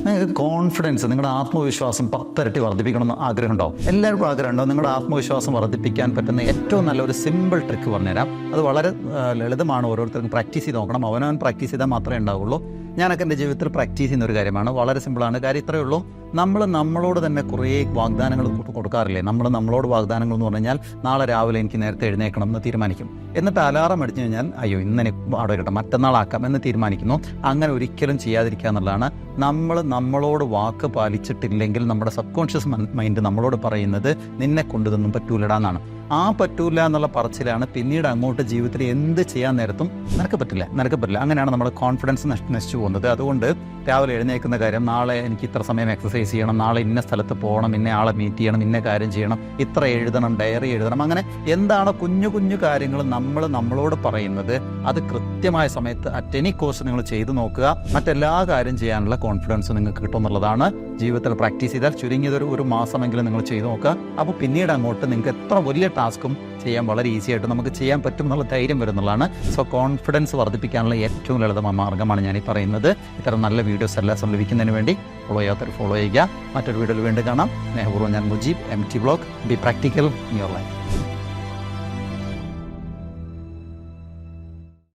നിങ്ങൾക്ക് കോൺഫിഡൻസ്, നിങ്ങളുടെ ആത്മവിശ്വാസം 10 ഇരട്ടി വർദ്ധിപ്പിക്കണമെന്ന് ആഗ്രഹമുണ്ടോ? എല്ലാവർക്കും ആഗ്രഹമുണ്ടോ? നിങ്ങളുടെ ആത്മവിശ്വാസം വർദ്ധിപ്പിക്കാൻ പറ്റുന്ന ഏറ്റവും നല്ലൊരു സിമ്പിൾ ട്രിക്ക് പറഞ്ഞുതരാം. അത് വളരെ ലളിതമാണ്. ഓരോരുത്തർക്കും പ്രാക്ടീസ് ചെയ്ത് നോക്കണം. അവനവൻ പ്രാക്ടീസ് ചെയ്താൽ മാത്രമേ ഉണ്ടാവുള്ളൂ. ഞാനൊക്കെ എൻ്റെ ജീവിതത്തിൽ പ്രാക്ടീസ് ചെയ്യുന്ന ഒരു കാര്യമാണ്. വളരെ സിമ്പിളാണ്. കാര്യം ഇത്രയേ ഉള്ളൂ. നമ്മളോട് തന്നെ കുറേ വാഗ്ദാനങ്ങൾ കൊടുക്കാറില്ലേ? നമ്മളോട് വാഗ്ദാനങ്ങൾ എന്ന് പറഞ്ഞു കഴിഞ്ഞാൽ, നാളെ രാവിലെ എനിക്ക് നേരത്തെ എഴുന്നേക്കണം എന്ന് തീരുമാനിക്കും. എന്നിട്ട് അലാറം അടിച്ചു കഴിഞ്ഞാൽ അയ്യോ ഇന്നെനിക്ക് അവിടെ കിട്ടും, മറ്റന്നാളാക്കാം എന്ന് തീരുമാനിക്കുന്നു. അങ്ങനെ ഒരിക്കലും ചെയ്യാതിരിക്കുക എന്നുള്ളതാണ്. നമ്മളോട് വാക്ക് പാലിച്ചിട്ടില്ലെങ്കിൽ നമ്മുടെ സബ് കോൺഷ്യസ് മൈൻഡ് നമ്മളോട് പറയുന്നത് നിന്നെ കൊണ്ടിതൊന്നും പറ്റൂലടാന്നാണ്. ആ പറ്റൂല എന്നുള്ള പറച്ചിലാണ് പിന്നീട് അങ്ങോട്ട് ജീവിതത്തിൽ എന്ത് ചെയ്യാൻ നേരത്തും നിനക്ക് പറ്റില്ല. അങ്ങനെയാണ് നമ്മുടെ കോൺഫിഡൻസ് നശിച്ചു പോകുന്നത്. അതുകൊണ്ട് രാവിലെ എഴുന്നേൽക്കുന്ന കാര്യം, നാളെ എനിക്ക് ഇത്ര സമയം എക്സസൈസ് ചെയ്യണം, നാളെ ഇന്ന സ്ഥലത്ത് പോകണം, ഇന്ന ആളെ മീറ്റ് ചെയ്യണം, ഇന്ന കാര്യം ചെയ്യണം, ഇത്ര എഴുതണം, ഡയറി എഴുതണം, അങ്ങനെ എന്താണ് കുഞ്ഞു കുഞ്ഞു കാര്യങ്ങൾ നമ്മളോട് പറയുന്നത് അത് കൃത്യമായ സമയത്ത് അറ്റ് എനി കോസ്റ്റ് നിങ്ങൾ ചെയ്തു നോക്കുക. മറ്റെല്ലാ കാര്യം ചെയ്യാനുള്ള കോൺഫിഡൻസ് നിങ്ങൾക്ക് കിട്ടുമെന്നുള്ളതാണ്. ജീവിതത്തിൽ പ്രാക്ടീസ് ചെയ്താൽ ചുരുങ്ങിയത് ഒരു മാസമെങ്കിലും നിങ്ങൾ ചെയ്തു നോക്കുക. അപ്പോൾ പിന്നീട് അങ്ങോട്ട് നിങ്ങൾക്ക് എത്ര വലിയ ടാസ്കും ചെയ്യാൻ വളരെ ഈസി ആയിട്ട് നമുക്ക് ചെയ്യാൻ പറ്റും എന്നുള്ള ധൈര്യം വരുന്നുള്ളതാണ്. സോ കോൺഫിഡൻസ് വർദ്ധിപ്പിക്കാനുള്ള ഏറ്റവും ലളിതമായ മാർഗ്ഗമാണ് ഞാൻ ഈ പറയുന്നത്. ഇത്തരം നല്ല വീഡിയോസ് എല്ലാം ലഭിക്കുന്നതിന് വേണ്ടി ഫോളോ ഫോളോ ചെയ്യുക. മറ്റൊരു വീഡിയോയിൽ വീണ്ടും കാണാം. സ്നേഹപൂർവ്വം ഞാൻ Mujeeb, MT Vlog. B practical in your life.